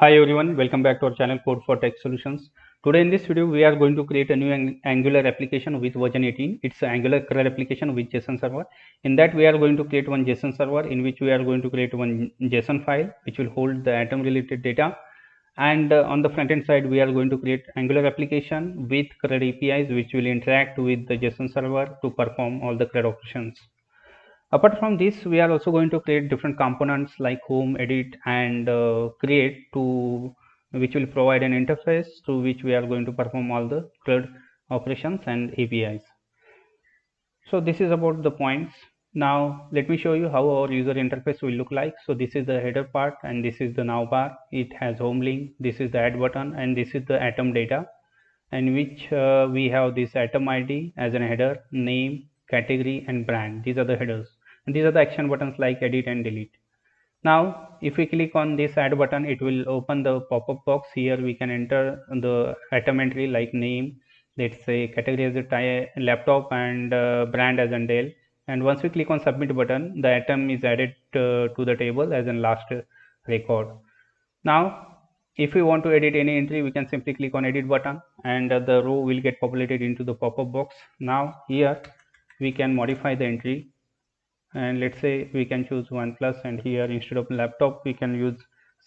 Hi everyone, welcome back to our channel Code for Tech Solutions. Today in this video we are going to create a new Angular application with version 18. It's an Angular CRUD application with JSON server. In that we are going to create one JSON server in which we are going to create one JSON file which will hold the atom related data. And on the front end side we are going to create Angular application with CRUD APIs which will interact with the JSON server to perform all the CRUD operations. Apart from this, we are also going to create different components like home, edit, and create to which will provide an interface through which we are going to perform all the CRUD operations and APIs. So this is about the points. Now let me show you how our user interface will look like. So this is the header part and this is the navbar. It has home link. This is the add button and this is the atom data, in which we have this atom ID as a header, name, category, and brand. These are the headers. And these are the action buttons like edit and delete. Now if we click on this add button, it will open the pop-up box. Here we can enter the atom entry like name, let's say category as a laptop, and brand as a Dell. And once we click on submit button, the atom is added to the table as in last record. Now if we want to edit any entry, we can simply click on edit button and the row will get populated into the pop-up box. Now here we can modify the entry, and let's say we can choose OnePlus, and here instead of laptop we can use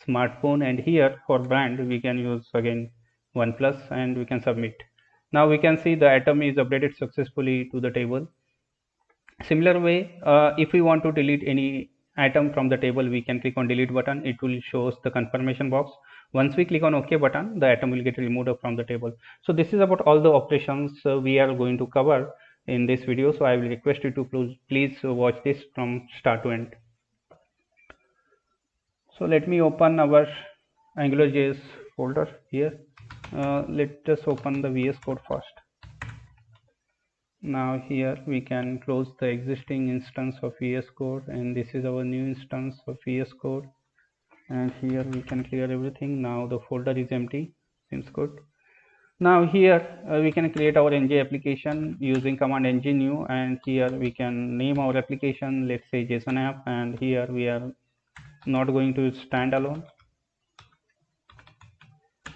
smartphone, and here for brand we can use again OnePlus, and we can submit. Now we can see the atom is updated successfully to the table. Similar way, if we want to delete any atom from the table, we can click on delete button. It will show us the confirmation box. Once we click on OK button, the atom will get removed from the table. So this is about all the operations we are going to cover in this video. So I will request you to please watch this from start to end. So let me open our AngularJS folder here. Let us open the VS Code first. Now here we can close the existing instance of VS Code, and this is our new instance of VS Code, and here we can clear everything. Now the folder is empty. Seems good. Now here we can create our ng application using command ng new, and here we can name our application, let's say JSON app, and here we are not going to use standalone,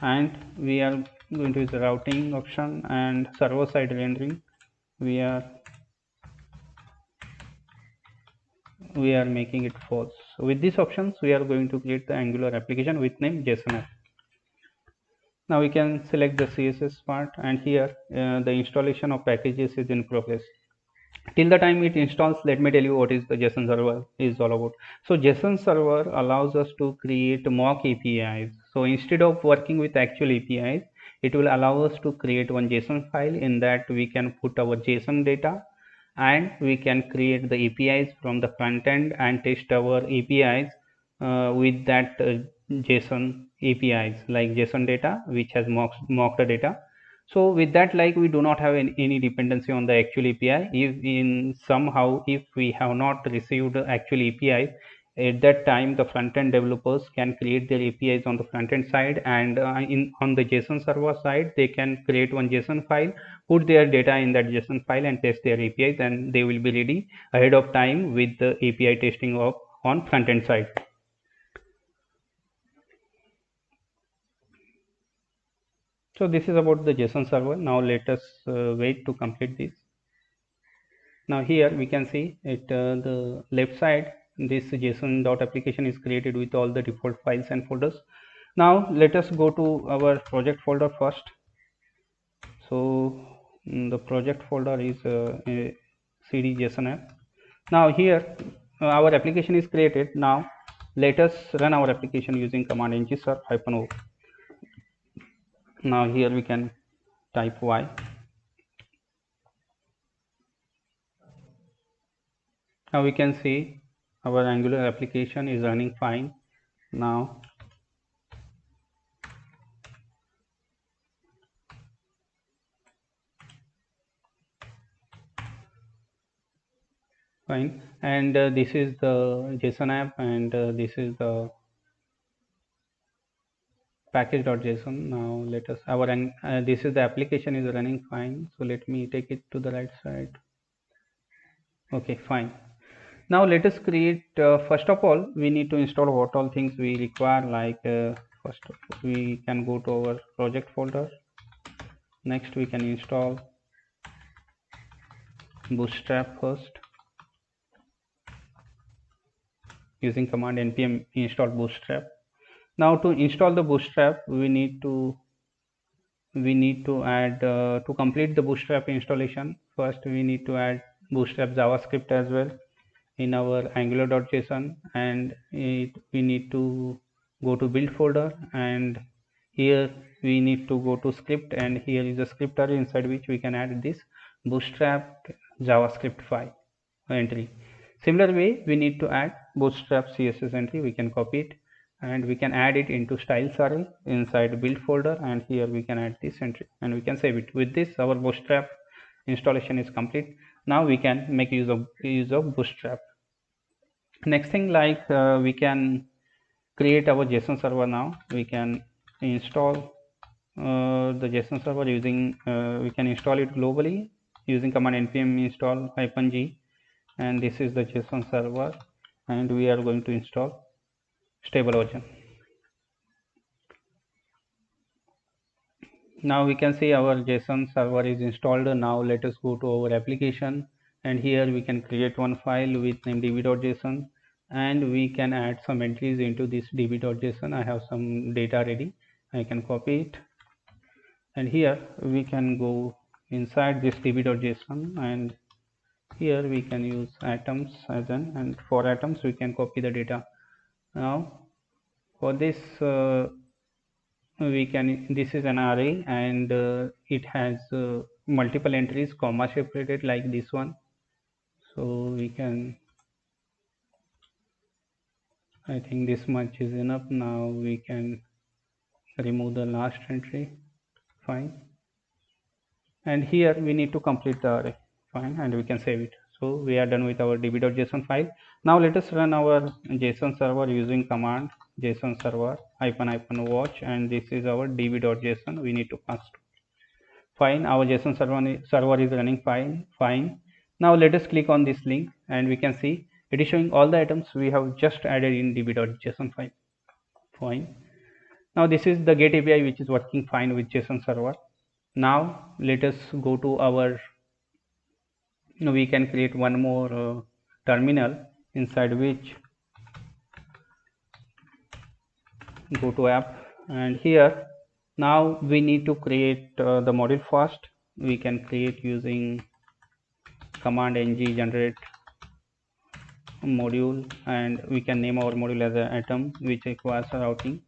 and we are going to use the routing option, and server side rendering we are making it false. So with these options we are going to create the Angular application with name JSON app. Now we can select the CSS part, and here the installation of packages is in progress. Till the time it installs, let me tell you what is the JSON server is all about. So JSON server allows us to create mock APIs. So instead of working with actual APIs, it will allow us to create one JSON file. In that we can put our JSON data, and we can create the APIs from the front end and test our APIs with that JSON APIs like JSON data which has mocked data. So with that, like, we do not have any dependency on the actual API. If we have not received actual APIs, at that time the front end developers can create their APIs on the front end side, and on the JSON server side they can create one JSON file, put their data in that JSON file and test their APIs, and they will be ready ahead of time with the API testing on front end side. So this is about the JSON server. Now let us wait to complete this. Now here we can see at the left side, this JSON.application is created with all the default files and folders. Now let us go to our project folder first. So the project folder is a CD JSON app. Now here our application is created. Now let us run our application using command ngserv-o. Now here we can type y. Now we can see our Angular application is running fine. Now fine, and this is the JSON app, and this is the package.json. Now let us this is the application is running fine. So let me take it to the right side. Okay, fine. Now let us create first of all we need to install what all things we require, like First we can go to our project folder. Next we can install Bootstrap first using command npm install Bootstrap. Now to install the Bootstrap, we need to add to complete the Bootstrap installation. First we need to add Bootstrap JavaScript as well in our angular.json, and we need to go to build folder, and here we need to go to script, and here is a script array inside which we can add this Bootstrap JavaScript file entry. Similar way we need to add Bootstrap CSS entry. We can copy it and we can add it into styles array inside build folder, and here we can add this entry and we can save it. With this our Bootstrap installation is complete. Now we can make use of Bootstrap. Next thing, like we can create our JSON server. Now we can install the JSON server using we can install it globally using command npm install -g, and this is the JSON server, and we are going to install stable version. Now we can see our JSON server is installed. Now let us go to our application, and here we can create one file with name db.json, and we can add some entries into this db.json. I have some data ready. I can copy it, and here we can go inside this db.json, and here we can use atoms as an, and for atoms we can copy the data. Now for this we can, this is an array, and it has multiple entries comma separated like this one, so we can, I think this much is enough. Now we can remove the last entry. Fine, and here we need to complete the array. Fine, and we can save it. So we are done with our db.json file. Now let us run our JSON server using command JSON server --watch, and this is our db.json. We need to pass. Fine, our JSON server is running fine. Now let us click on this link, and we can see it is showing all the items we have just added in db.json file. Fine. Now this is the get API which is working fine with JSON server. Now let us go to our, we can create one more terminal inside which go to app, and here now we need to create the module first. We can create using command ng generate module, and we can name our module as an atom which requires routing.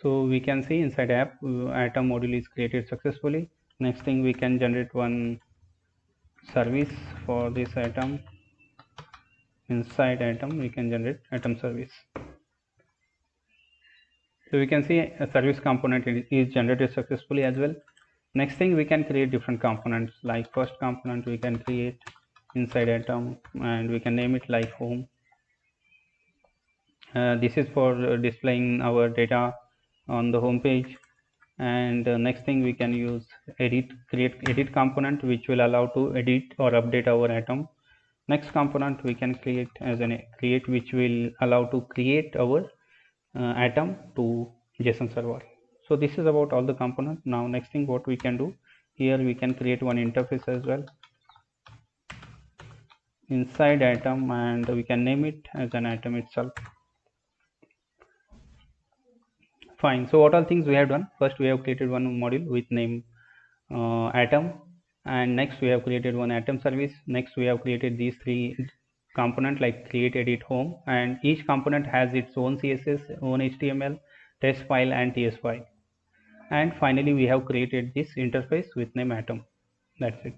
So we can see inside app atom module is created successfully. Next thing, we can generate one service for this atom. Inside atom we can generate atom service. So we can see a service component is generated successfully as well. Next thing, we can create different components. Like first component we can create inside atom, and we can name it like home. This is for displaying our data on the home page. And next thing, we can use create edit component which will allow to edit or update our atom. Next component we can create as an create which will allow to create our atom to JSON server. So this is about all the components. Now next thing, what we can do, here we can create one interface as well inside atom, and we can name it as an atom itself. Fine. So what all things we have done? First, we have created one module with name atom, and next we have created one atom service. Next we have created these three component like create, edit, home, and each component has its own CSS, own HTML, test file and TS file. And finally we have created this interface with name atom. That's it.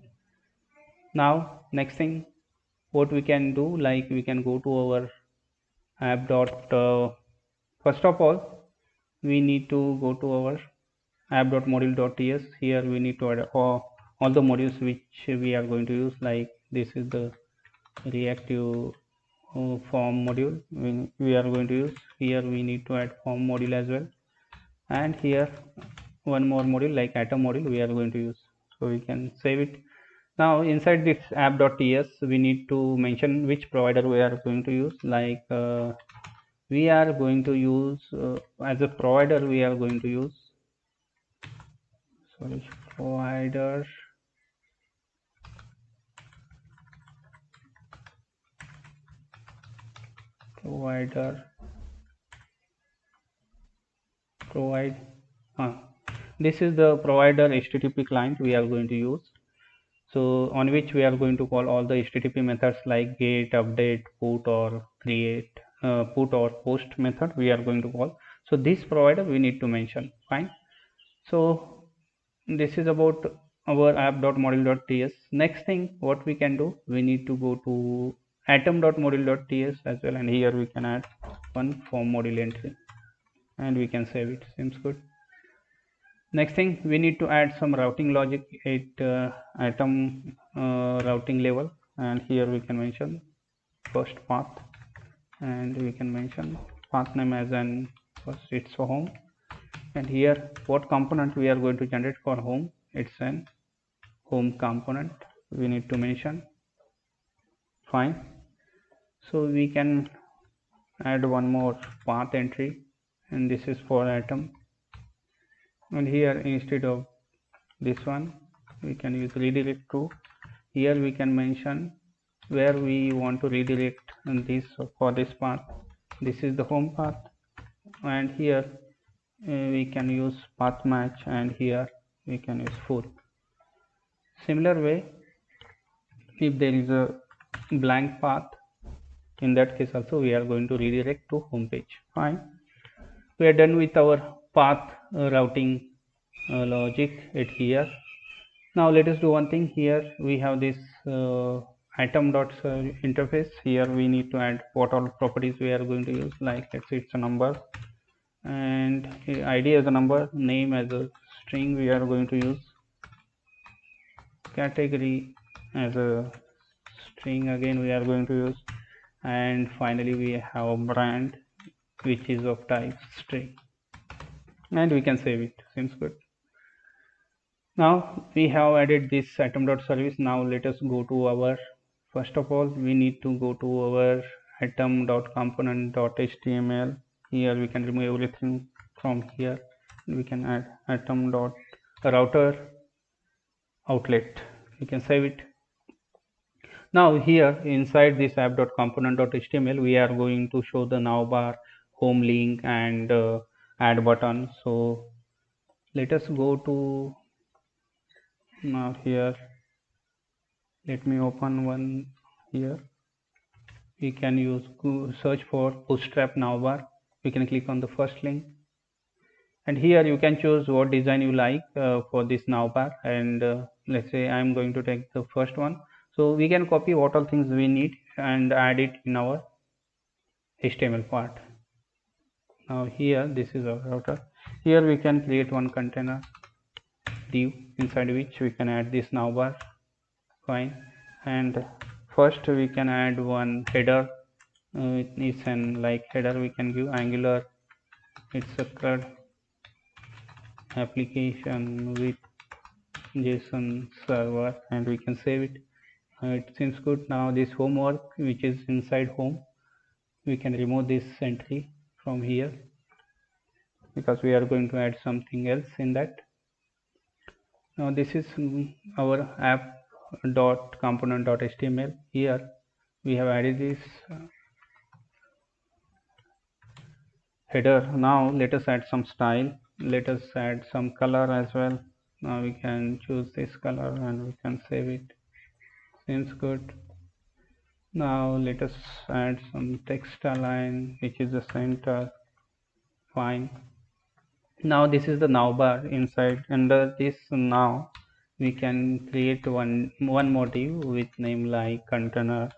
Now next thing, what we can do, like we can go to our app first of all we need to go to our app.module.ts. Here we need to add all the modules which we are going to use. Like this is the reactive form module we are going to use. Here we need to add form module as well, and here one more module like atom module we are going to use. So we can save it. Now inside this app.ts we need to mention which provider we are going to use. Like we are going to use as a provider, we are going to use provider provider provide this is the provider HTTP client we are going to use, so on which we are going to call all the HTTP methods like get, update, put or create, put or post method we are going to call. So this provider we need to mention. Fine. So this is about our app.model.ts. Next thing what we can do, we need to go to atom.model.ts as well, and here we can add one form module entry and we can save it. Seems good. Next thing, we need to add some routing logic at atom routing level, and here we can mention first path, and we can mention path name as an first it's home, and here what component we are going to generate for home, it's an home component we need to mention. Fine. So we can add one more path entry, and this is for atom, and here instead of this one we can use redirect to. Here we can mention where we want to redirect this for this path. This is the home path, and here we can use path match, and here we can use full. Similar way, if there is a blank path, in that case also we are going to redirect to home page. Fine. We are done with our path routing logic at here. Now let us do one thing. Here we have this atom dot interface. Here we need to add what all properties we are going to use, like let's say it's a number, and id as a number, name as a string we are going to use, category as a string again we are going to use, and finally we have a brand which is of type string, and we can save it. Seems good. Now we have added this atom.service. Now let us go to our, first of all we need to go to our atom.component.html. Here we can remove everything from here. We can add atom.router outlet. We can save it. Now here inside this app.component.html we are going to show the navbar, home link, and add button. So let us go to, now here let me open one here. We can use search for Bootstrap navbar. We can click on the first link, and here you can choose what design you like for this navbar, and let's say I'm going to take the first one. So we can copy what all things we need and add it in our HTML part. Now here this is our router. Here we can create one container div inside which we can add this navbar. Fine. And first we can add one header. It's an like header we can give Angular. It's a CRUD application with JSON-server, and we can save it. It seems good. Now this homework which is inside home, we can remove this entry from here because we are going to add something else in that. Now this is our app.component.html. Here we have added this header. Now let us add some style. Let us add some color as well. Now we can choose this color and we can save it. Seems good. Now let us add some text align, which is the center. Fine. Now this is the navbar. Inside under this now we can create one motif with name like container,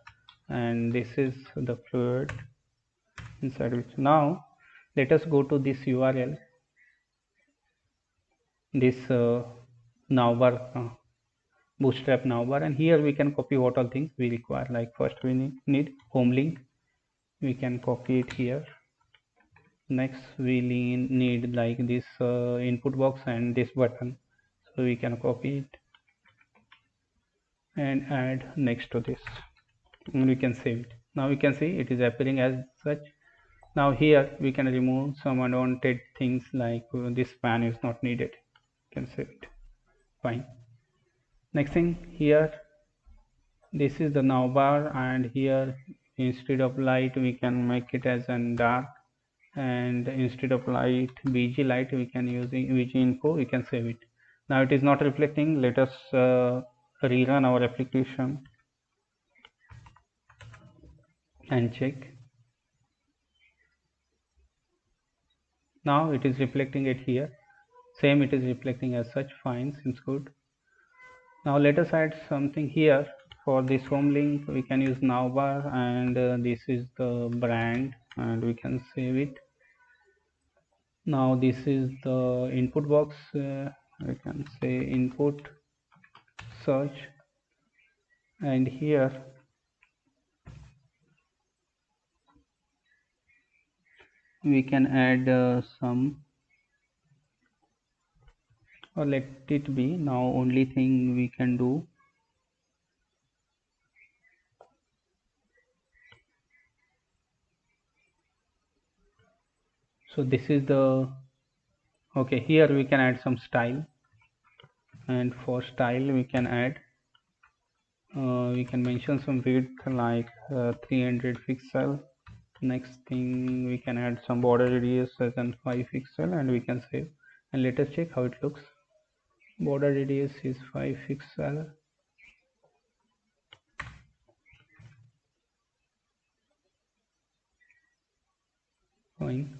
and this is the fluid inside which. Now let us go to this URL, this navbar, Bootstrap navbar, and here we can copy what all things we require. Like first we need home link, we can copy it here. Next we need like this input box and this button, so we can copy it and add next to this, and we can save it. Now we can see it is appearing as such. Now here we can remove some unwanted things like this span is not needed. You can save it. Fine. Next thing, here this is the navbar, and here instead of light we can make it as an dark, and instead of light bg light we can use bg info. We can save it. Now it is not reflecting. Let us rerun our application and check. Now it is reflecting it here. Same, it is reflecting as such. Fine, seems good. Now let us add something here. For this home link we can use navbar, and this is the brand, and we can save it. Now this is the input box. We can say input search, and here we can add some, or let it be. Now only thing we can do, so this is the, okay, here we can add some style, and for style we can add we can mention some width like 300 pixel. Next thing, we can add some border radius as an 5 pixel, and we can save. And let us check how it looks. Border radius is 5 pixel. Fine.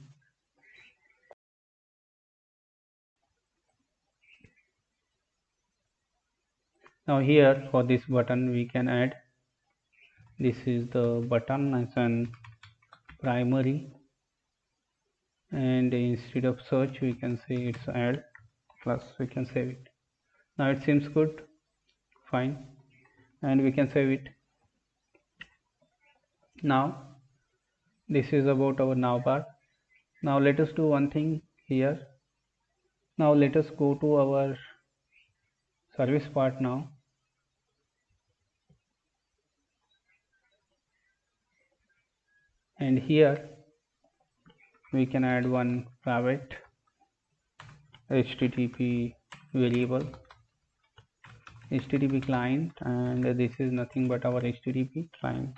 Now here for this button we can add, this is the button as an primary, and instead of search we can say it's add plus. We can save it. Now it seems good. Fine, and we can save it. Now this is about our navbar. Now let us do one thing here. Now let us go to our service part now. And here we can add one private HTTP variable, HTTP client, and this is nothing but our HTTP client.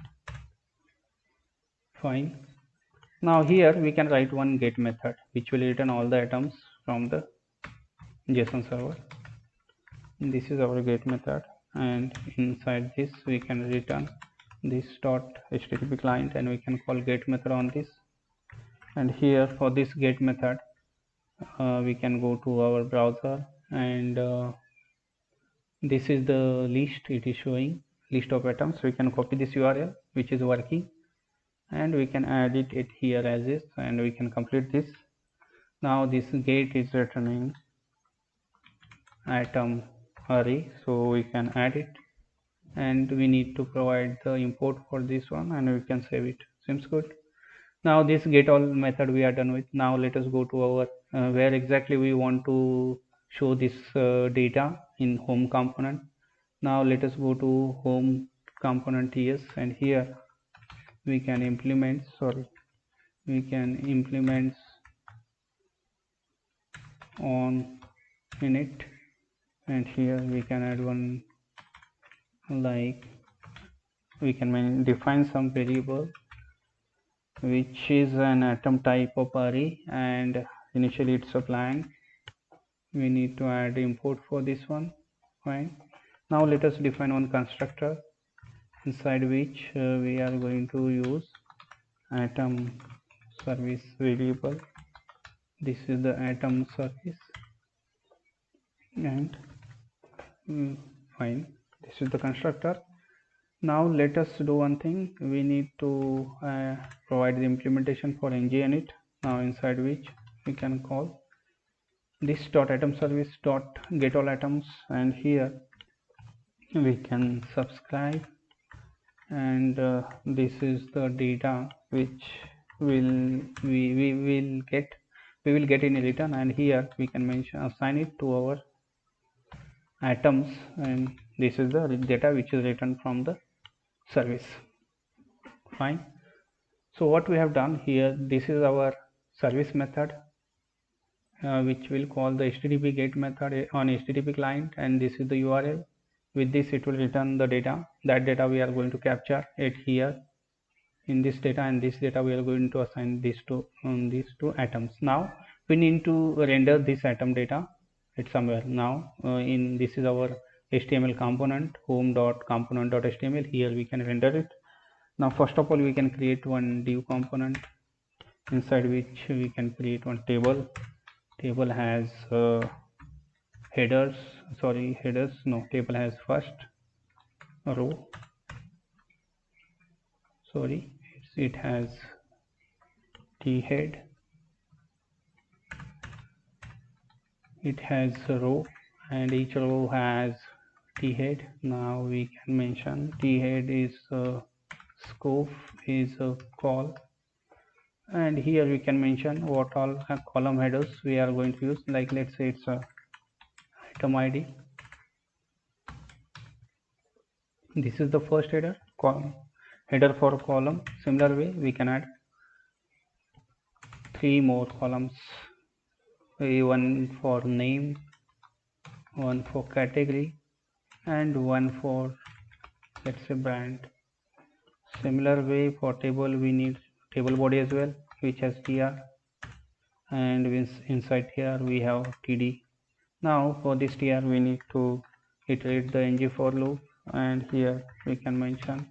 Fine. Now here we can write one get method which will return all the items from the JSON server. This is our get method, and inside this we can return this dot HTTP client, and we can call get method on this. And here for this get method we can go to our browser, and this is the list. It is showing list of items. We can copy this URL which is working, and we can add it here as is, and we can complete this. Now this get is returning item array, so we can add it, and we need to provide the import for this one, and we can save it. Seems good. Now this get all method we are done with. Now let us go to our where exactly we want to show this data in home component. Now let us go to home component TS, and here we can implement, on init, and here we can add one, like we can define some variable which is an atom type of array, and initially it's a blank. We need to add import for this one. Fine. Now let us define one constructor inside which we are going to use atom service variable. This is the atom service, and fine, this is the constructor. Now let us do one thing. We need to provide the implementation for ngInit. Now inside which we can call this dot atom service dot get all atoms, and here we can subscribe, and this is the data which we will get in return, and here we can mention assign it to our atoms, and this is the data which is returned from the service. Fine. So what we have done here, this is our service method, which will call the HTTP GET method on HTTP client, and this is the URL. With this it will return the data. That data we are going to capture it here in this data, and this data we are going to assign these two atoms. Now we need to render this atom data at somewhere. Now in this is our HTML component, home.component.html. Here we can render it. Now first of all we can create one div component, inside which we can create one table. Table has headers, no, table has first row, it has t head, it has a row, and each row has t head. Now we can mention t head is scope is a call, and here we can mention what all column headers we are going to use. Like let's say it's a item id. This is the first header, header for a column. Similar way we can add 3 more columns, one for name, one for category, and one for, let's say, brand. Similar way for table we need table body as well, which has tr, and inside here we have td. Now for this tr we need to iterate the ng for loop, and here we can mention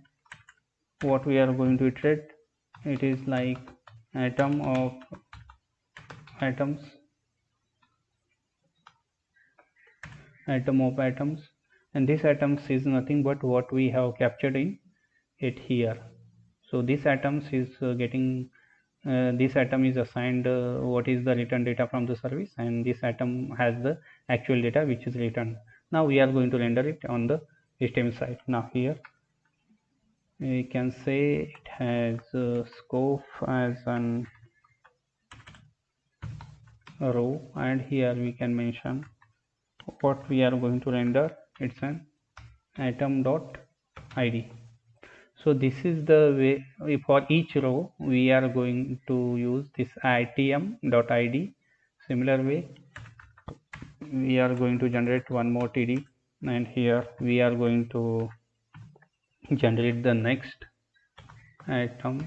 what we are going to iterate. It is like atom of atoms, and this atoms is nothing but what we have captured in it here. So this atoms is getting this atom is assigned what is the return data from the service, and this atom has the actual data which is returned. Now we are going to render it on the HTML side. Now here we can say it has scope as an row, and here we can mention what we are going to render. It's an atom dot id. So this is the way for each row we are going to use this item.id. Similar way we are going to generate one more td, and here we are going to generate the next item.name.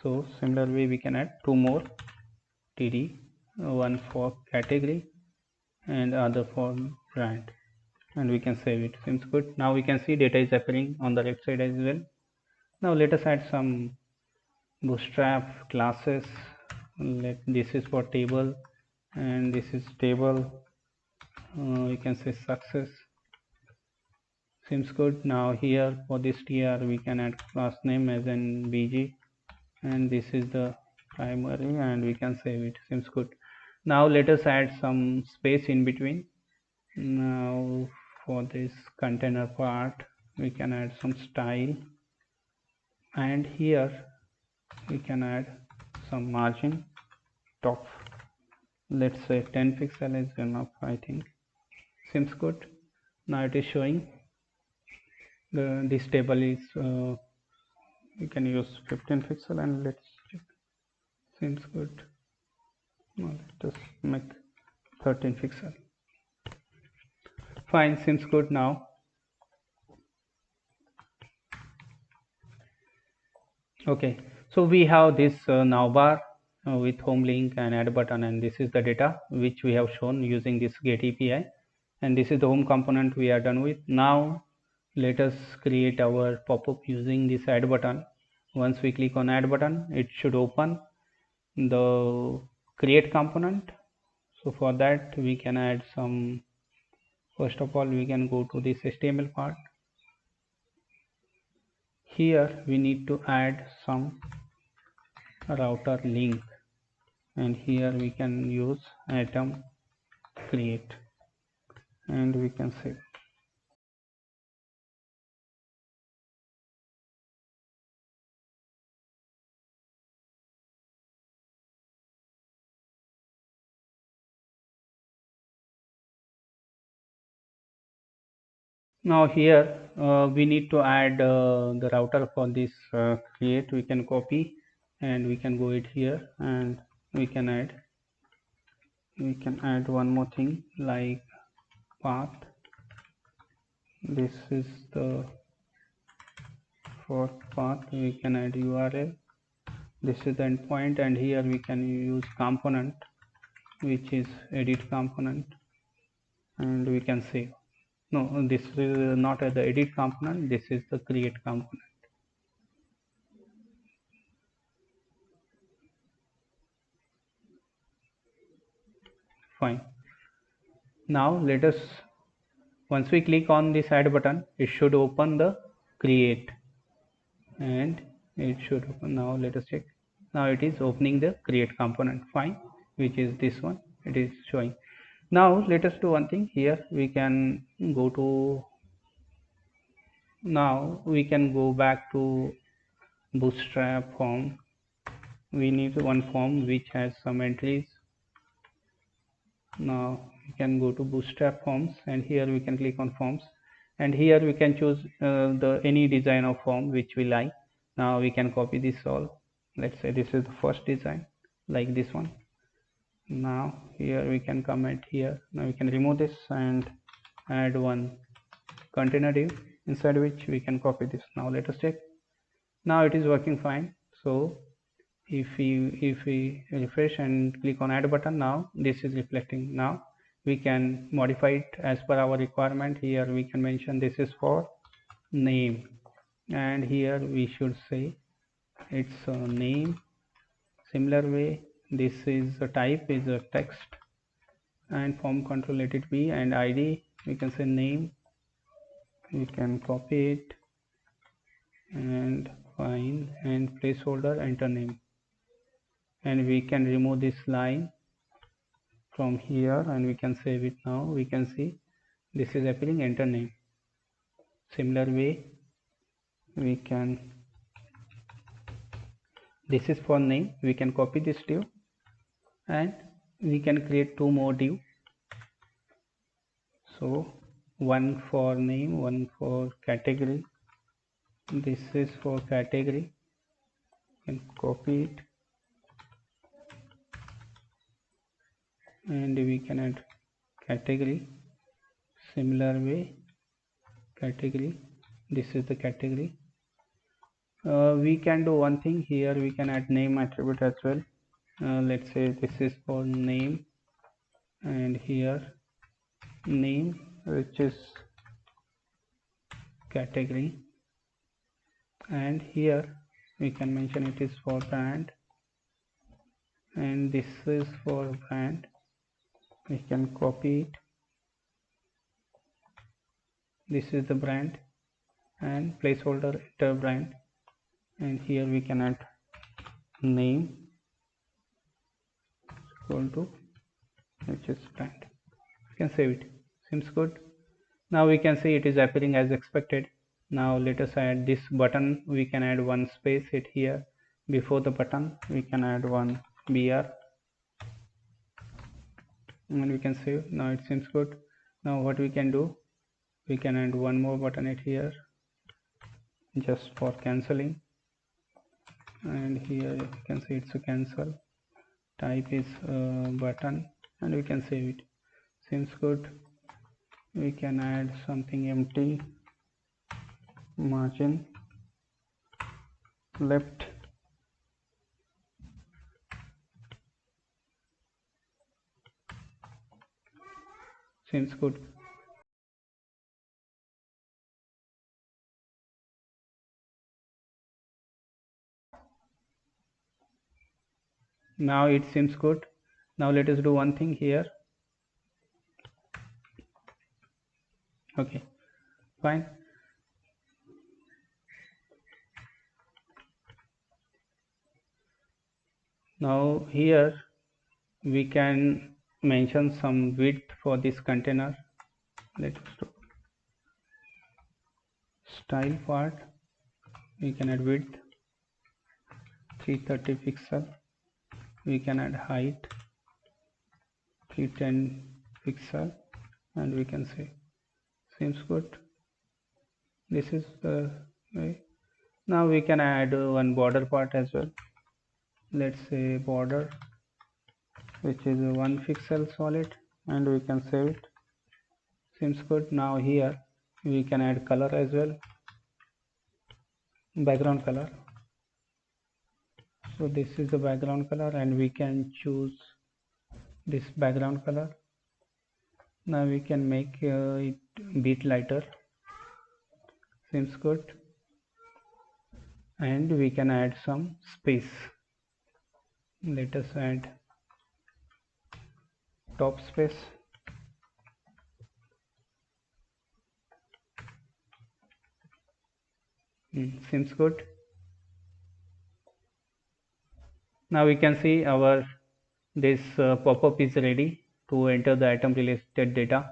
So similar way we can add 2 more td, one for category and other for brand, and we can save it. Seems good. Now we can see data is appearing on the left side as well. Now let us add some Bootstrap classes. This is for table, and this is table. We can say success. Seems good. Now here for this tr we can add class name as an bg, and this is the primary, and we can save it. Seems good. Now let us add some space in between. Now for this container part we can add some style, and here we can add some margin top. Let's say 10 pixel is enough, I think. Seems good. Now it is showing this table is we can use 15 pixel, and let's check. Seems good. Now let us make 13 pixel. Fine, seems good. Now okay, so we have this navbar with home link and add button, and this is the data which we have shown using this get API, and this is the home component we are done with. Now let us create our pop-up using this add button. Once we click on add button, it should open the create component. So for that we can add some, first of all we can go to this HTML part. Here we need to add some router link, and here we can use atom create, and we can save. Now here we need to add the router for this create. We can copy and we can go it here, and we can add one more thing like path. This is the for path. We can add URL. This is the endpoint, and here we can use component, which is edit component, and we can save. No, this is not the edit component, this is the create component. Fine. Now let us, once we click on this add button, it should open the create, and it should open. Now let us check. Now it is opening the create component. Fine, which is this one. It is showing. Now let us do one thing here. We can go to, now we can go back to Bootstrap form. We need one form which has some entries. Now we can go to Bootstrap forms, and here we can click on forms, and here we can choose the any design of form which we like. Now we can copy this all. Let's say this is the first design, like this one. Now here we can comment here. Now we can remove this and add one container div inside which we can copy this. Now let us check. Now it is working fine. So if we refresh and click on add button, now this is reflecting. Now we can modify it as per our requirement. Here we can mention this is for name, and here we should say it's a name. Similar way, this is a type is a text, and form control let it be, and ID we can say name. We can copy it and find, and placeholder enter name, and we can remove this line from here, and we can save it. Now we can see this is appearing, enter name. Similar way, we can, this is for name, we can copy this div, and we can create two more div. So one for name, one for category. This is for category, and copy it, and we can add category. Similar way, category, this is the category. We can do one thing here, we can add name attribute as well. Let's say this is for name, and here name, which is category, and here we can mention it is for brand, and this is for brand. We can copy it, this is the brand, and placeholder enter brand, and here we can add name equal to, which is brand. You can save it. Seems good. Now we can see it is appearing as expected. Now let us add this button. We can add one space it here before the button. We can add one br, and we can save. Now it seems good. Now what we can do, we can add one more button it here just for cancelling, and here you can see it's a cancel. Type is button, and we can save it. Seems good. We can add something empty, margin left, seems good. Now it seems good. Now let us do one thing here. Okay, fine. Now here we can mention some width for this container. Let's do style part. We can add width 330 pixel. We can add height 310 pixel, and we can say seems good. This is the way. Now we can add one border part as well. Let's say border which is 1 pixel solid, and we can save it. Seems good. Now here we can add color as well, background color. So this is the background color, and we can choose this background color. Now we can make it bit lighter. Seems good. And we can add some space. Let us add top space. Seems good. Now we can see our this pop-up is ready to enter the item related data.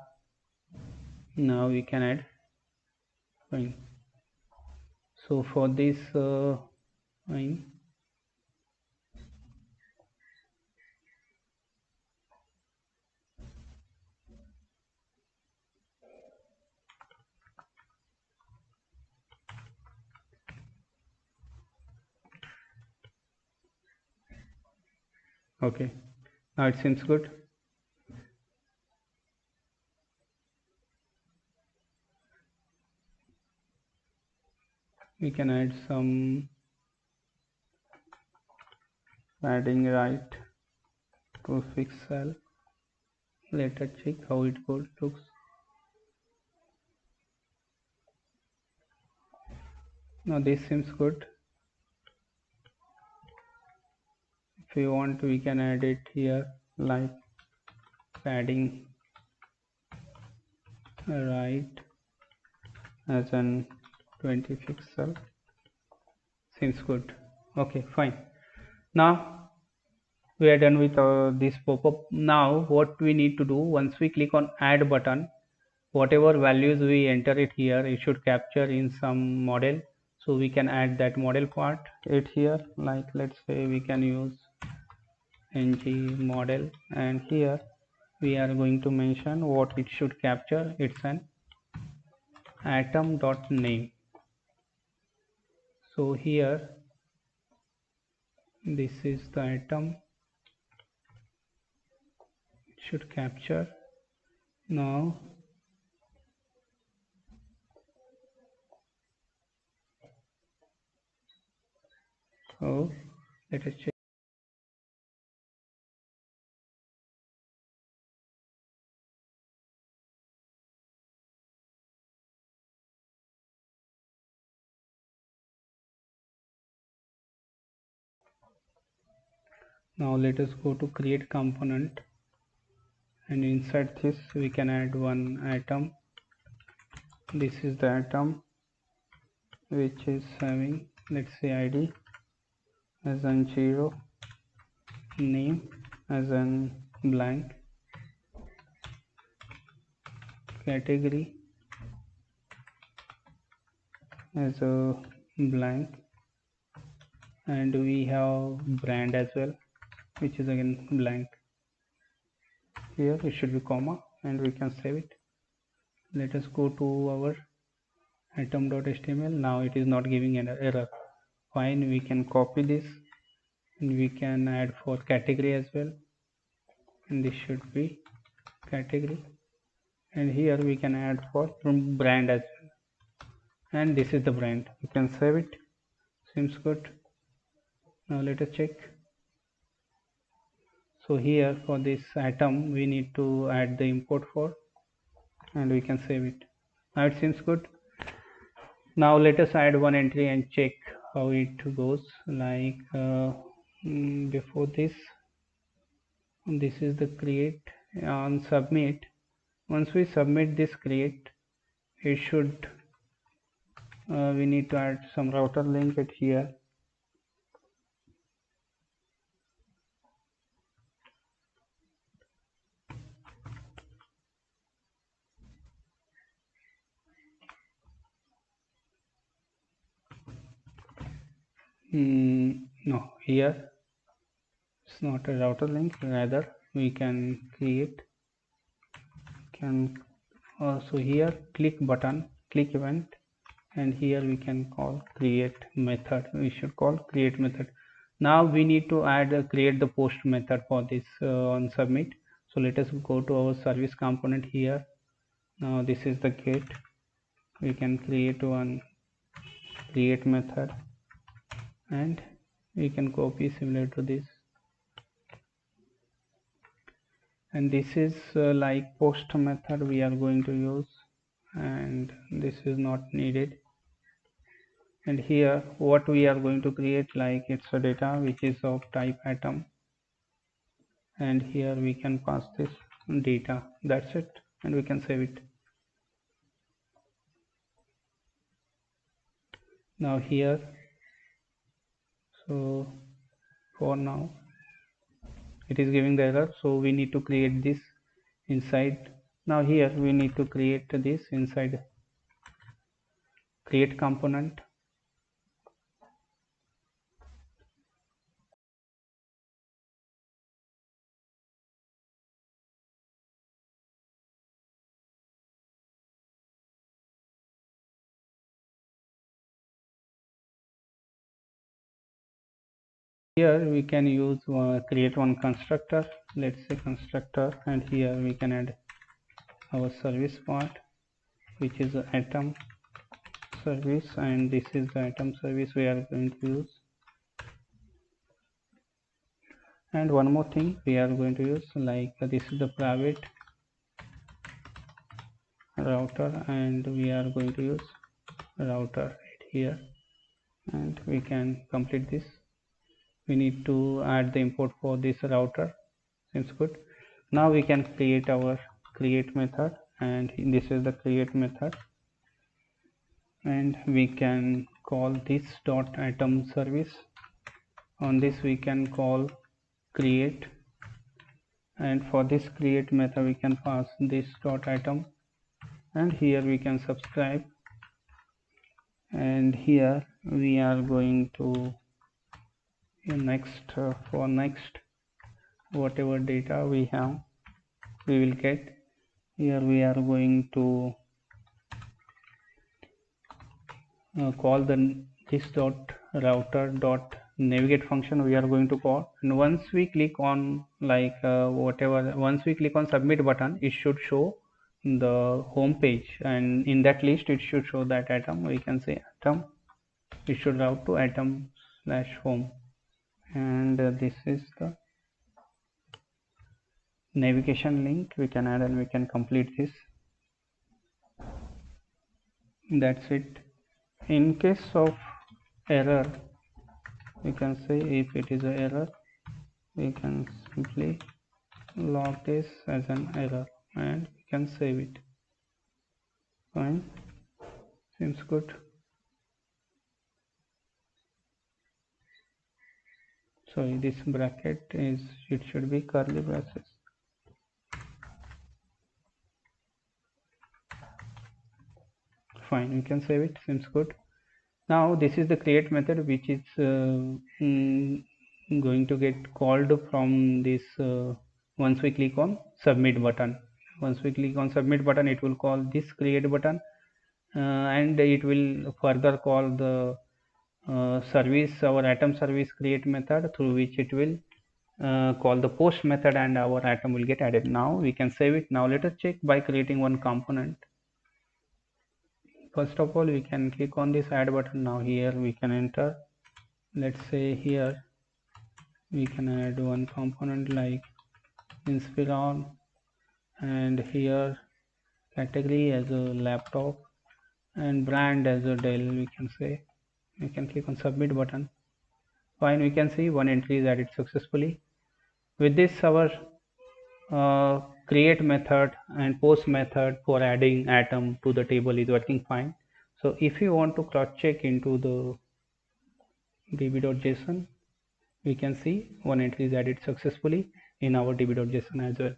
Now we can add fine. So for this fine, okay, now it seems good. We can add some padding right to pixel. Let us check how it looks. Now this seems good. If we want, we can add it here, like padding right as an 20 pixel. Seems good. Okay, fine. Now we are done with this pop-up. Now what we need to do, once we click on add button, whatever values we enter it here, it should capture in some model. So we can add that model part it here, like let's say we can use ngModel, and here we are going to mention what it should capture. It's an atom.name. So here this is the atom it should capture. Now so let us check. Now let us go to create component, and inside this we can add one atom. This is the atom which is having, let's say, id as an 0, name as an blank, category as a blank, and we have brand as well, which is again blank. Here it should be comma, and we can save it. Let us go to our atom.html. Now it is not giving an error. Fine, we can copy this, and we can add for category as well, and this should be category, and here we can add for brand as well, and this is the brand. You can save it. Seems good. Now let us check. So here for this atom we need to add the import for, and we can save it. Now it seems good. Now let us add one entry and check how it goes. Like before this is the create. On submit, once we submit this create, it should we need to add some router link at here. No, here it's not a router link, rather we can create, can also here click button, click event, and here we can call create method. We should call create method. Now we need to add create the post method for this on submit. So let us go to our service component here. Now this is the get. We can create one create method, and we can copy similar to this, and this is like post method we are going to use, and this is not needed. And here what we are going to create, like it's a data which is of type atom, and here we can pass this data. That's it, and we can save it. Now here, so for now it is giving the error, so we need to create this inside. Now here we need to create this inside create component. Here we can use create one constructor. Let's say constructor, and here we can add our service part, which is atom service, and this is the atom service we are going to use. And one more thing we are going to use, like this is the private router, and we are going to use router right here, and we can complete this. We need to add the import for this router. Seems good. Now we can create our create method, and this is the create method, and we can call this dot atom service. On this we can call create, and for this create method we can pass this dot item, and here we can subscribe, and here we are going to next for next whatever data we have we will get. Here we are going to call this dot router dot navigate function we are going to call, and once we click on like once we click on submit button, it should show the home page, and in that list it should show that atom. We can say atom, it should route to atom/home, and this is the navigation link we can add, and we can complete this. That's it. In case of error, we can say if it is an error, we can simply log this as an error, and we can save it. Fine, seems good. Sorry, this bracket is, it should be curly braces. Fine, we can save it. Seems good. Now this is the create method, which is going to get called from this once we click on submit button. Once we click on submit button, it will call this create button, and it will further call the service, our atom service create method, through which it will call the post method, and our atom will get added. Now we can save it. Now let us check by creating one component. First of all, we can click on this add button. Now here we can enter, let's say here we can add one component like Inspiron, and here category as a laptop, and brand as a Dell. We can say, we can click on submit button. Fine, we can see one entry is added successfully. With this, our create method and post method for adding atom to the table is working fine. So if you want to cross check into the db.json, we can see one entry is added successfully in our db.json as well.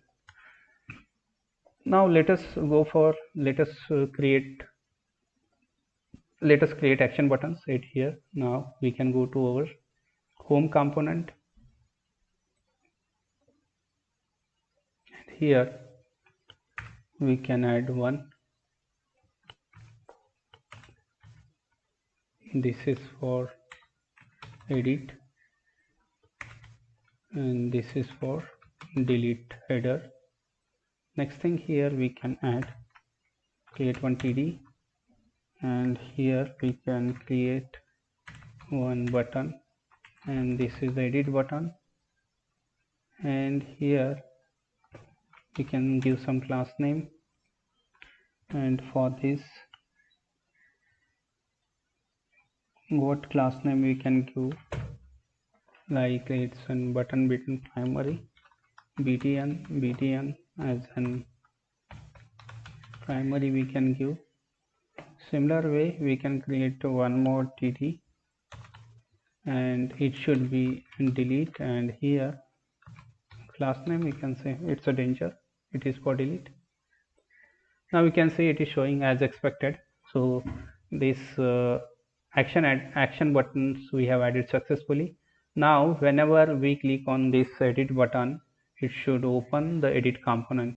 Now let us go for, let us create action buttons right here. Now we can go to our home component, and here we can add one this is for edit, and this is for delete header. Next thing, here we can create one TD, and here we can create one button, and this is the edit button, and here we can give some class name, and for this, what class name we can give, like it's a button between primary, btn as an primary we can give. Similar way we can create one more TD, and it should be delete, and here class name we can say it's a danger, it is for delete. Now we can see it is showing as expected. So this action buttons we have added successfully. Now whenever we click on this edit button, it should open the edit component.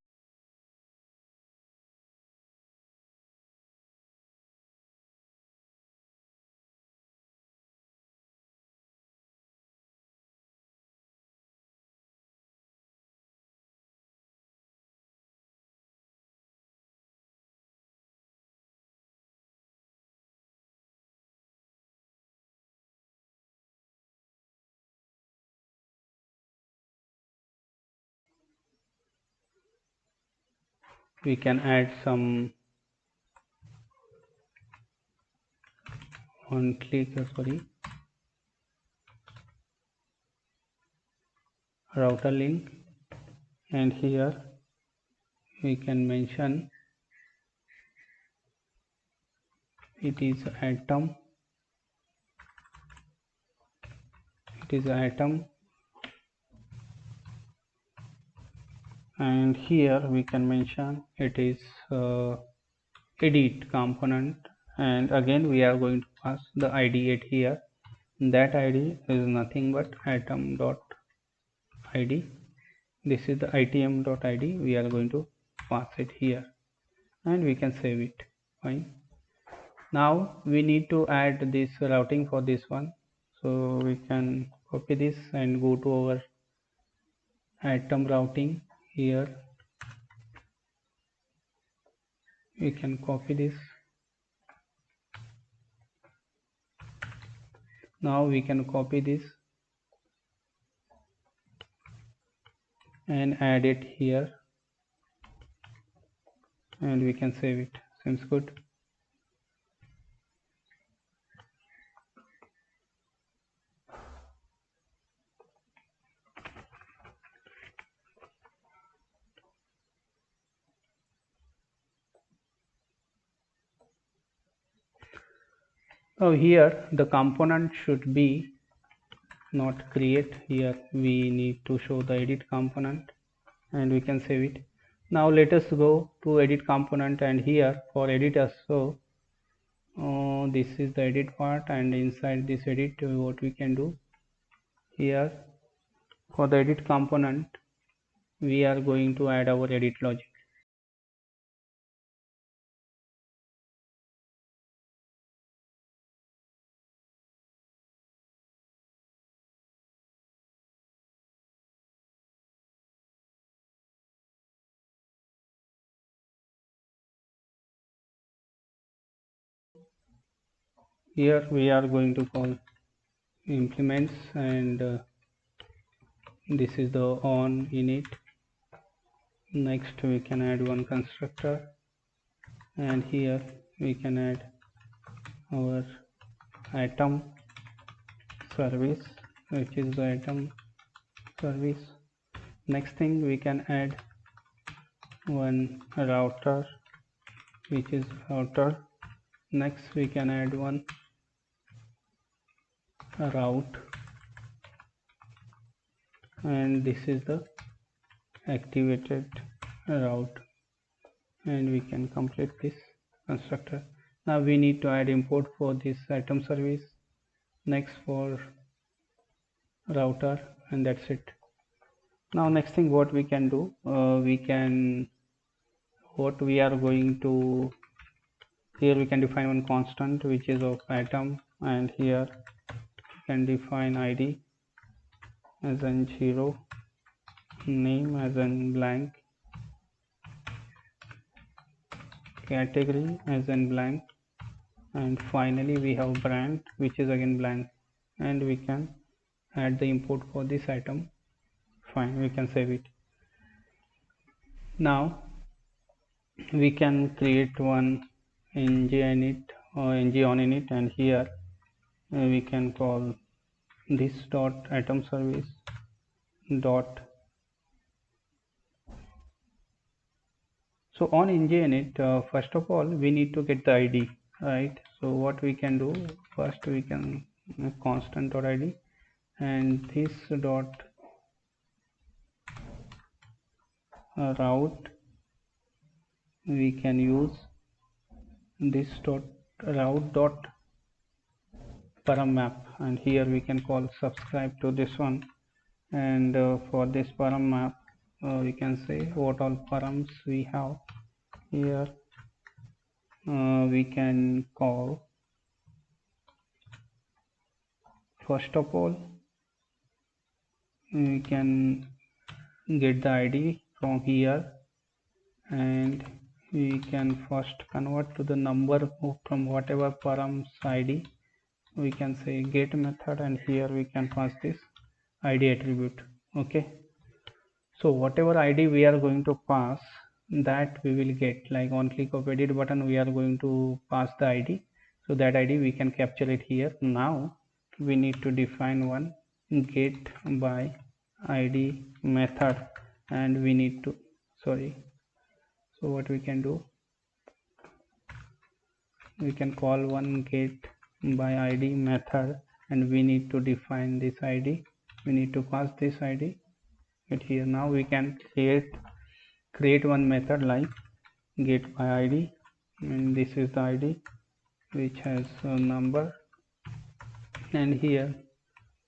We can add some router link, and here we can mention it is atom, and here we can mention it is edit component, and again we are going to pass the id at here. That id is nothing but atom.id. This is the itm.id, we are going to pass it here, and we can save it. Fine. Now we need to add this routing for this one, so we can copy this and go to our atom routing. Here we can copy this. Now we can copy this and add it here, and we can save it. Seems good. Now here the component should be not create. Here we need to show the edit component, and we can save it. Now let us go to edit component, and here for editors, so this is the edit part, and inside this edit what we can do, here for the edit component we are going to add our edit logic. Here we are going to call implements, and this is the on init. Next we can add one constructor, and here we can add our atom service, which is the atom service. Next thing, we can add one router, which is router. Next we can add one route, and this is the activated route, and we can complete this constructor. Now we need to add import for this atom service, next for router, and that's it. Now next thing what we can do, here we can define one constant which is of atom, and here you can define id as in 0, name as in blank, category as in blank, and finally we have brand which is again blank, and we can add the import for this item. Fine, we can save it. Now we can create one ngInit or ngOnInit, and here we can call this dot item service dot. So on ngInit, first of all we need to get the id, right? So what we can do, first we can constant dot id, and this dot route we can use this dot route dot param map, and here we can call subscribe to this one, and for this param map we can say what all params we have. Here we can call, first of all we can get the id from here, and we can first convert to the number from whatever params id. We can say get method, and here we can pass this id attribute. Okay, so whatever id we are going to pass, that we will get, like on click of edit button we are going to pass the id, so that id we can capture it here. Now we need to define one get by id method, and we need to, sorry, so what we can do, we can call one get by id method, and we need to define this id, we need to pass this id it here. Now we can create one method like get by id, and this is the id which has a number, and here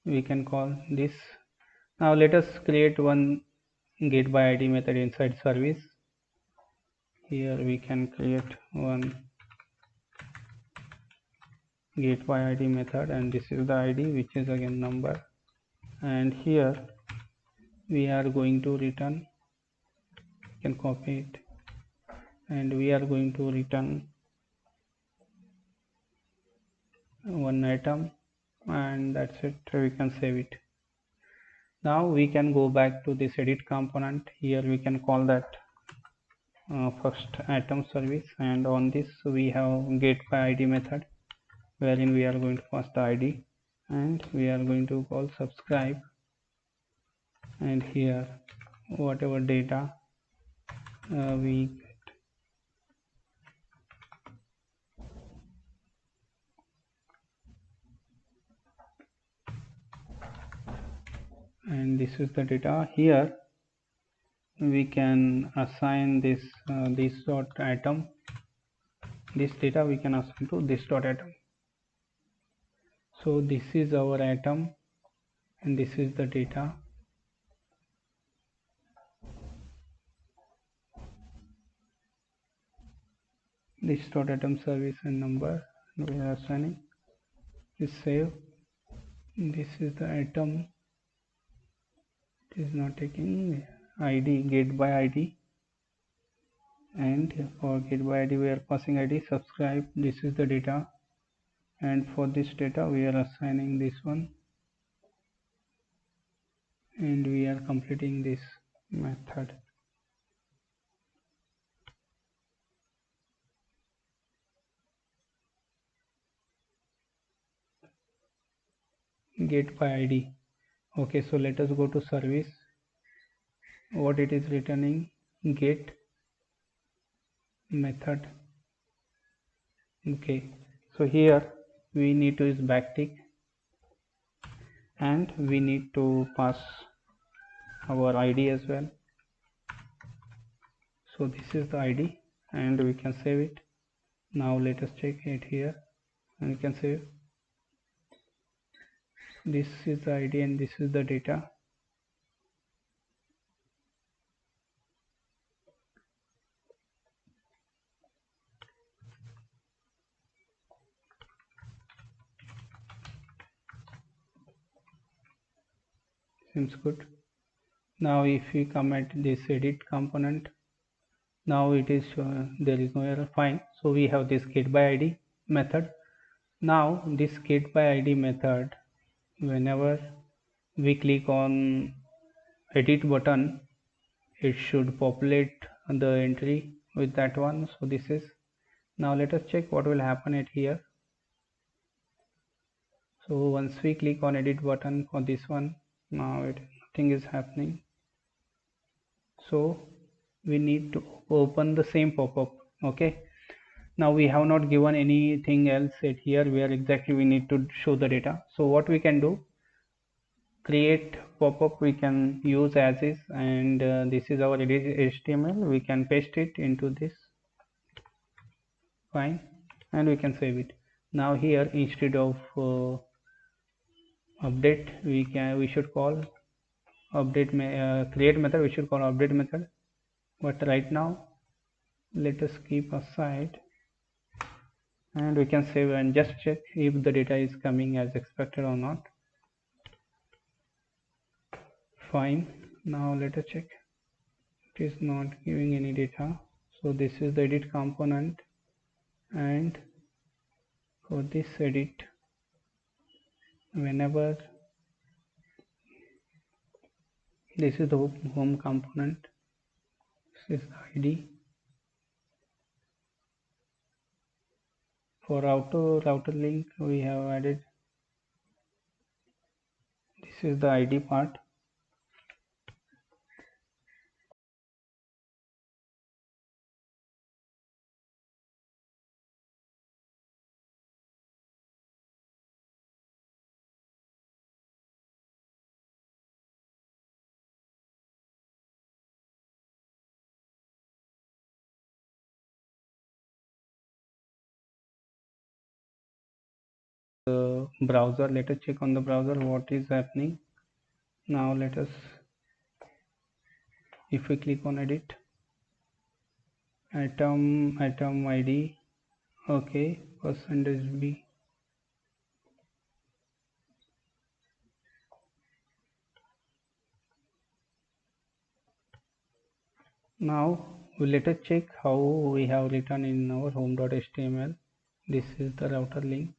we can call this. Now let us create one get by id method inside service. Here we can create one get by id method, and this is the id which is again number, and here we are going to return, you can copy it, and we are going to return one item, and that's it. We can save it. Now we can go back to this edit component. Here we can call that first item service, and on this we have get by id method, wherein we are going to pass the id, and we are going to call subscribe, and here whatever data we get, and this is the data. Here we can assign this this dot item, this data we can assign to this dot item. So this is our item, and this is the data. This dot item service and number we are assigning is save. This is the item, it is not taking id get by id, and for get by id we are passing id subscribe. This is the data, and for this data we are assigning this one, and we are completing this method. Get by id. Okay, so let us go to service. What it is returning, get method. Okay, so here we need to use backtick, and we need to pass our id as well. So this is the id, and we can save it. Now let us check it here, and we can save. This is the id, and this is the data. seems good. Now if we come at this edit component, now it is there is no error. Fine. So we have this get by id method. Now this get by id method, whenever we click on edit button, it should populate the entry with that one. So this is, now let us check what will happen at here. So once we click on edit button for this one, now nothing is happening. So we need to open the same pop-up. Okay, now we have not given anything else at here where exactly we need to show the data. So what we can do, create pop-up we can use as is, and this is our edit HTML. We can paste it into this. Fine, and we can save it. Now here, instead of update, we should call update create method, we should call update method. But right now let us keep aside, and we can save and just check if the data is coming as expected or not. Fine, now let us check. It is not giving any data. So this is the edit component, and for this edit, whenever this is the home component, this is the id. For router link, we have added, this is the id part. Browser, let us check on the browser what is happening. Now let us, if we click on edit, atom id, okay, %b, now let us check how we have written in our home.html. This is the router link.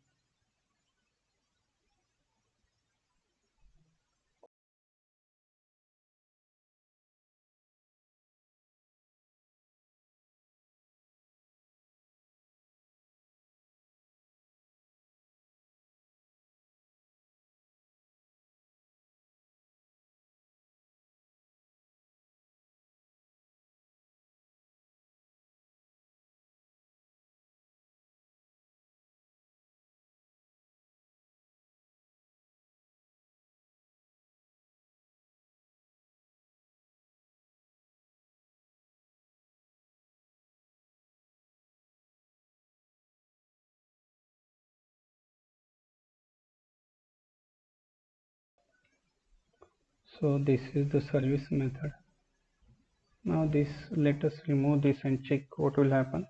So this is the service method. Now this, let us remove this and check what will happen.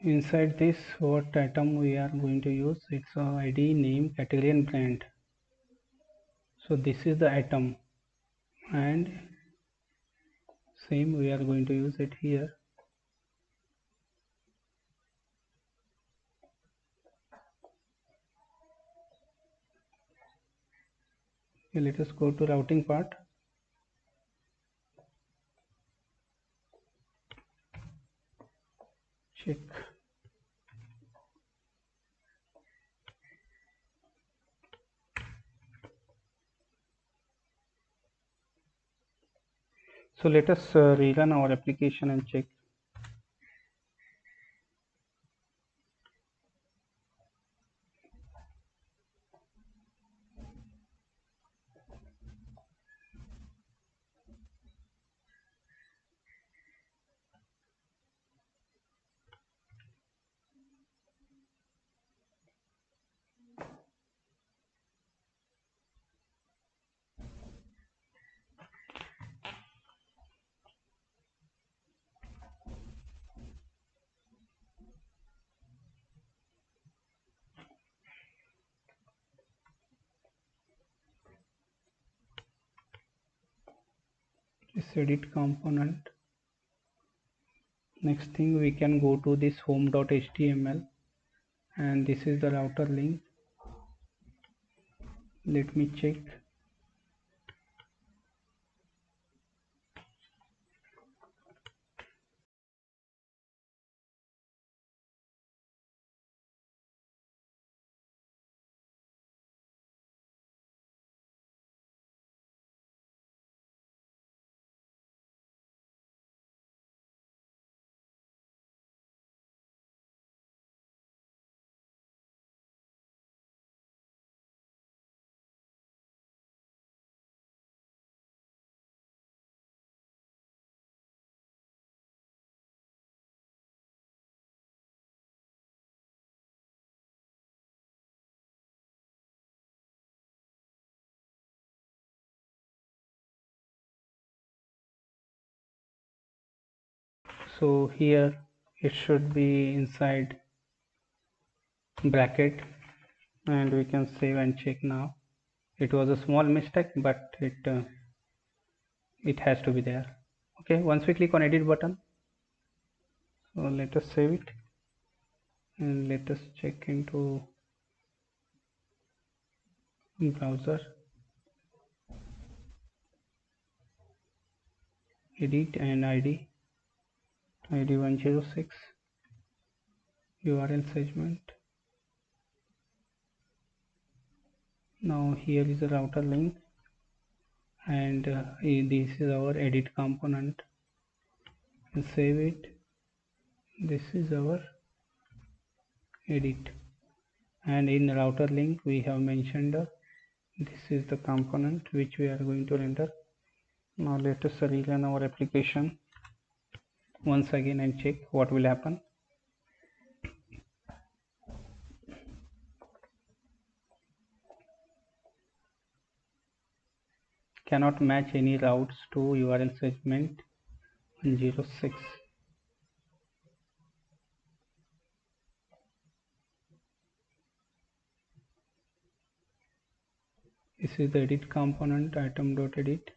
Inside this, what item we are going to use? It's ID, name, category and brand. So this is the item, and same we are going to use it here. Okay, let us go to routing part. Check. So let us rerun our application and check. This edit component. Next thing, we can go to this home.html, and this is the router link. Let me check. So here it should be inside bracket, and we can save and check now. It was a small mistake, but it has to be there. Okay, once we click on edit button, so let us save it and let us check into browser, edit and ID 106, URL segment. Now here is the router link, and this is our edit component. And save it. This is our edit, and in router link we have mentioned this is the component which we are going to render. Now let us rerun our application once again and check what will happen. Cannot match any routes to URL segment 06. This is the edit component, item.edit.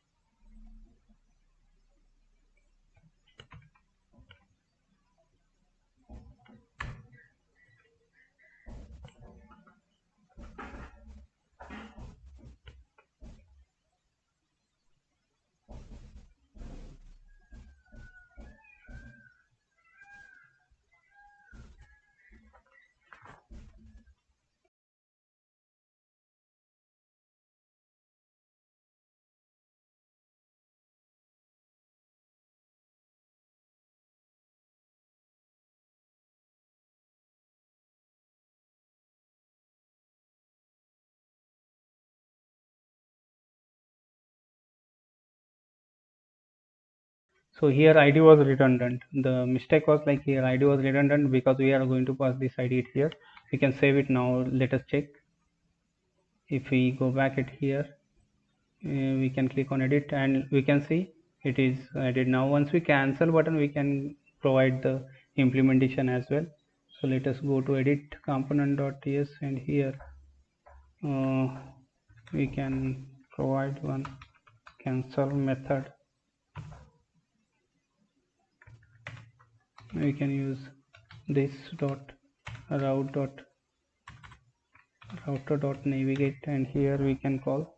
So here ID was redundant. The mistake was like here ID was redundant because we are going to pass this ID here. We can save it now. Let us check. If we go back it here, we can click on edit and we can see it is added. Now once we cancel button, we can provide the implementation as well. So let us go to edit component.ts, and here we can provide one cancel method. We can use this dot router dot navigate, and here we can call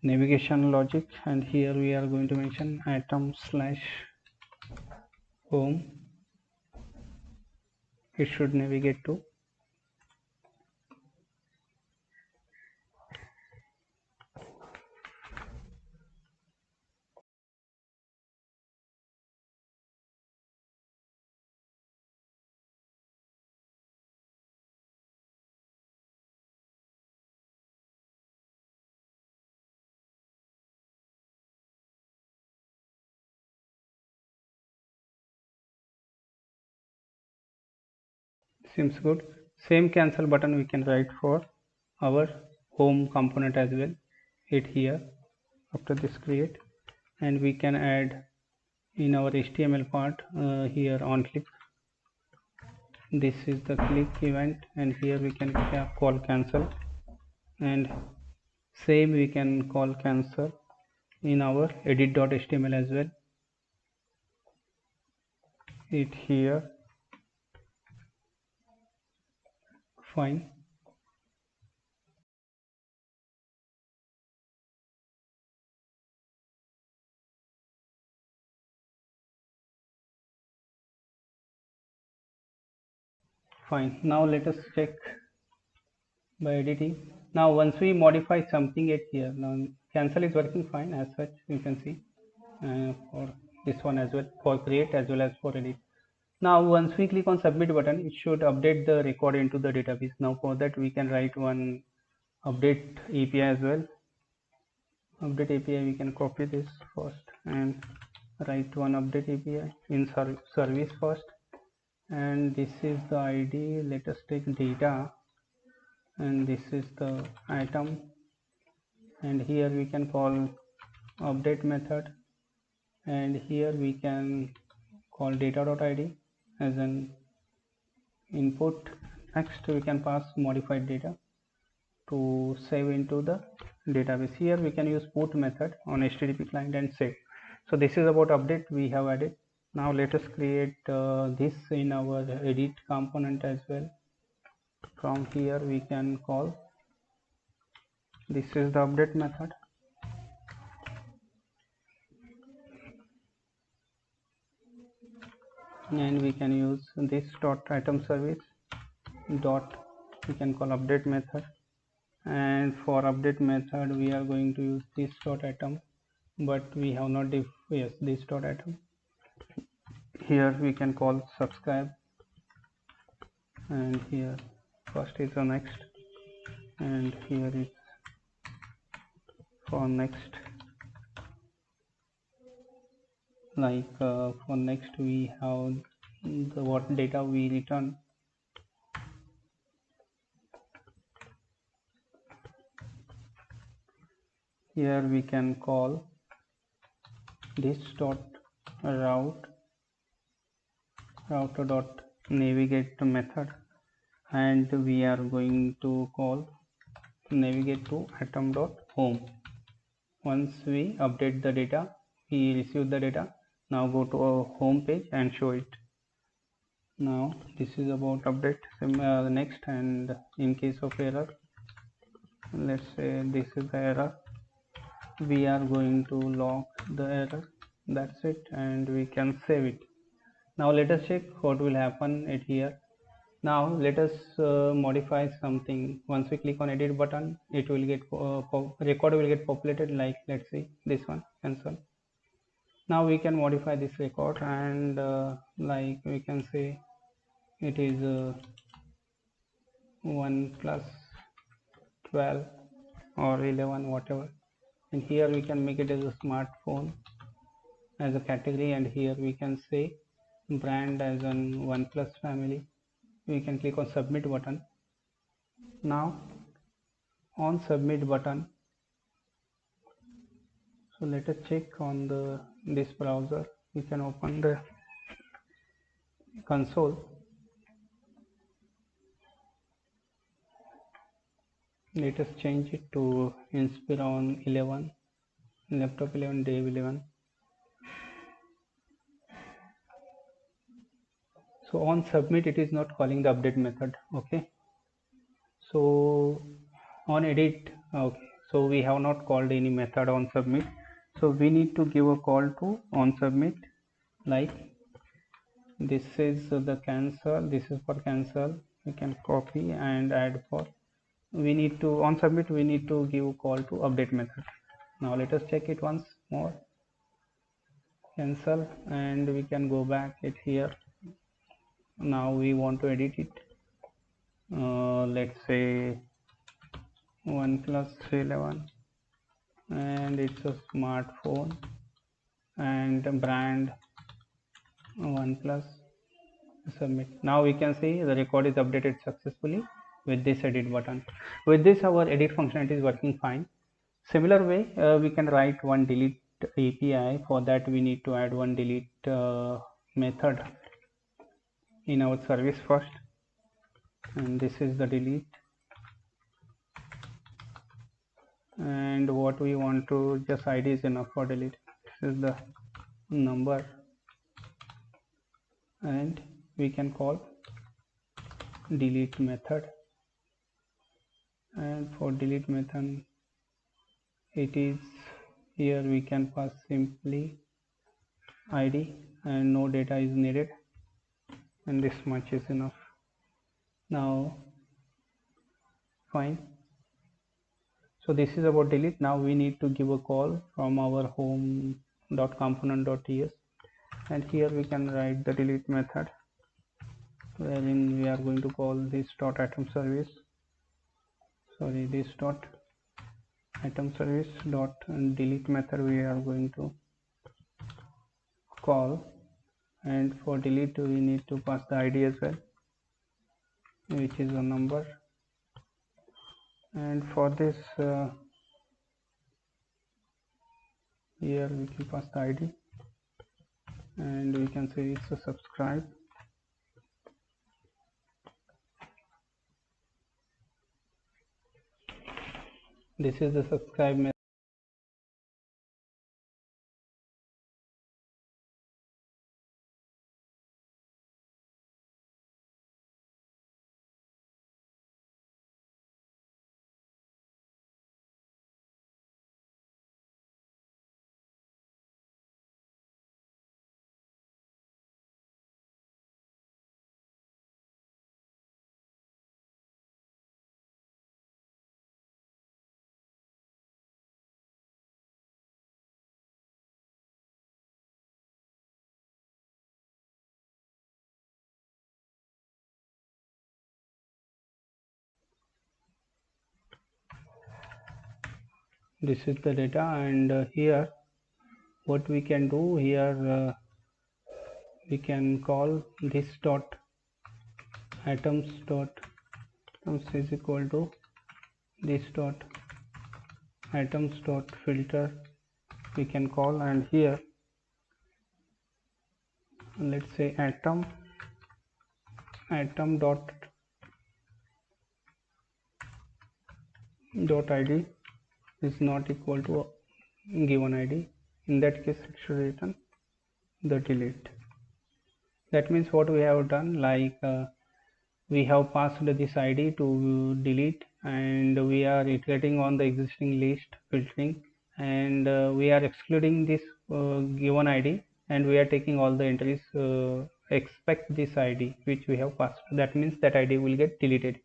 navigation logic, and here we are going to mention item slash home. It should navigate to. Seems good. Same cancel button we can write for our home component as well. Hit here after this create, and we can add in our HTML part here on click. This is the click event, and here we can call cancel, and same we can call cancel in our edit.html as well. It here. Fine. Fine. Now let us check by editing. Now once we modify something at here, now cancel is working fine as such, you can see for this one as well, for create as well as for edit. Now once we click on submit button, it should update the record into the database. Now for that we can write one update API as well. Update API, we can copy this first and write one update API in service first, and this is the ID. Let us take data, and this is the item, and here we can call update method, and here we can call data.id as an input. Next we can pass modified data to save into the database. Here we can use put method on HTTP client and save. So this is about update we have added. Now let us create this in our edit component as well. From here we can call, this is the update method, and we can use this dot item service dot, we can call update method, and for update method we are going to use this dot item, but we have not this dot item. Here we can call subscribe, and here first is the next, and here is for next, like for next we have the what data we return. Here we can call this dot router dot navigate method, and we are going to call navigate to item dot home. Once we update the data, we receive the data. Now go to our home page and show it. Now this is about update. Next, and in case of error, let's say this is the error, we are going to log the error. That's it, and we can save it. Now let us check what will happen at here. Now let us modify something. Once we click on edit button, it will get record will get populated, like let's see this one, cancel. Now we can modify this record, and like we can say it is 1 plus 12 or 11, whatever, and here we can make it as a smartphone as a category, and here we can say brand as an OnePlus family. We can click on submit button. Now on submit button, so let us check on this browser. We can open the console. Let us change it to Inspiron 11, laptop 11, day 11. So on submit, it is not calling the update method. Okay. So on edit, okay. So we have not called any method on submit. So we need to give a call to on submit, like this is the cancel. This is for cancel. We can copy and add for. We need to on submit. We need to give a call to update method. Now let us check it once more. Cancel, and we can go back it here. Now we want to edit it. Let's say OnePlus 11, and it's a smartphone and brand OnePlus. Submit. Now we can see the record is updated successfully with this edit button. With this, our edit functionality is working fine. Similar way, we can write one delete API. For that, we need to add one delete method in our service first, and this is the delete. And what we want to just ID is enough for delete. This is the number, and we can call delete method. And for delete method, it is here we can pass simply ID and no data is needed, and this much is enough. Now fine. So this is about delete. Now we need to give a call from our home.component.ts, and here we can write the delete method, wherein we are going to call this dot item service, sorry, this dot item service dot delete method we are going to call. And for delete we need to pass the ID as well, which is a number. And for this here we can pass the ID, and we can say it's a subscribe. This is the subscribe method. This is the data, and here what we can do here, we can call this dot items is equal to this dot items dot filter we can call, and here let's say item dot ID is not equal to given ID. In that case, it should return the delete. That means what we have done, like we have passed this ID to delete, and we are iterating on the existing list filtering, and we are excluding this given ID, and we are taking all the entries expect this ID which we have passed. That means that ID will get deleted.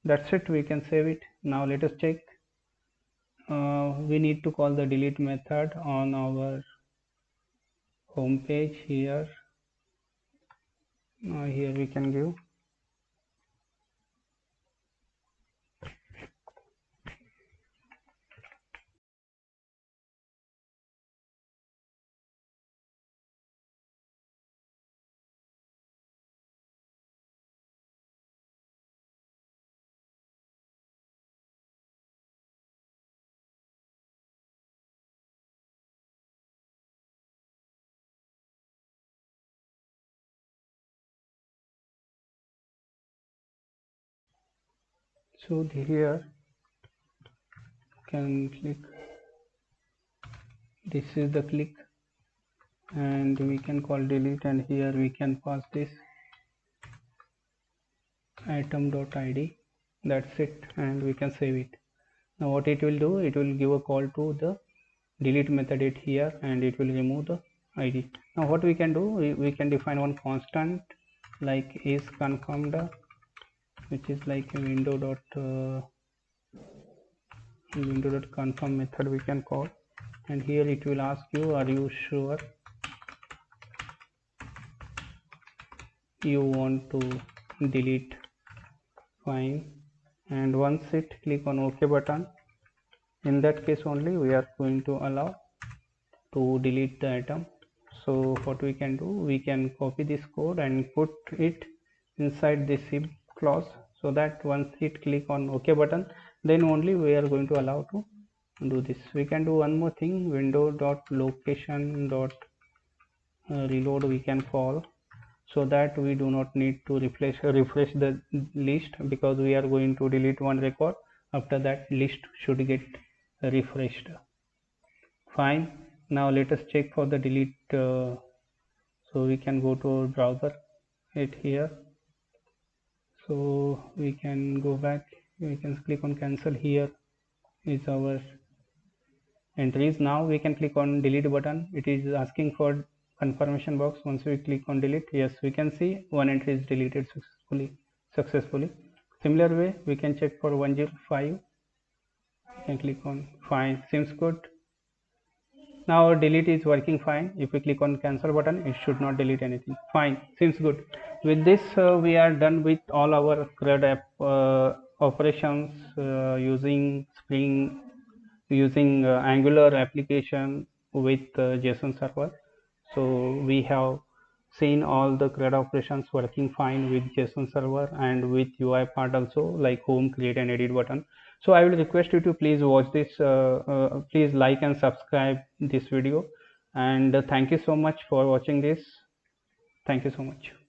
That's it. We can save it. Now let us check. We need to call the delete method on our home page. Here here we can give So here can click, this is the click, and we can call delete, and here we can pass this item.id. That's it, and we can save it. Now what it will do, it will give a call to the delete method it here, and it will remove the id. Now what we can do, we can define one constant like is confirmed, which is like a window.confirm method we can call, and here it will ask you, are you sure you want to delete? Fine. And once it click on OK button, in that case only we are going to allow to delete the item. So what we can do, we can copy this code and put it inside this if clause, so that once it click on OK button, then only we are going to allow to do this. We can do one more thing, window.location.reload we can call, so that we do not need to refresh the list, because we are going to delete one record. After that, list should get refreshed. Fine. Now let us check for the delete. So we can go to browser, it here. So we can go back, we can click on cancel. Here is our entries. Now we can click on delete button. It is asking for confirmation box. Once we click on delete, yes, we can see one entry is deleted successfully. Similar way we can check for 105. We can click on fine, seems good. Now delete is working fine. If we click on cancel button, it should not delete anything. Fine, seems good. With this we are done with all our CRUD app operations using Spring, using Angular application with JSON server. So we have seen all the CRUD operations working fine with JSON server and with UI part also, like home, create and edit button. So I will request you to please watch this, please like and subscribe this video, and thank you so much for watching this. Thank you so much.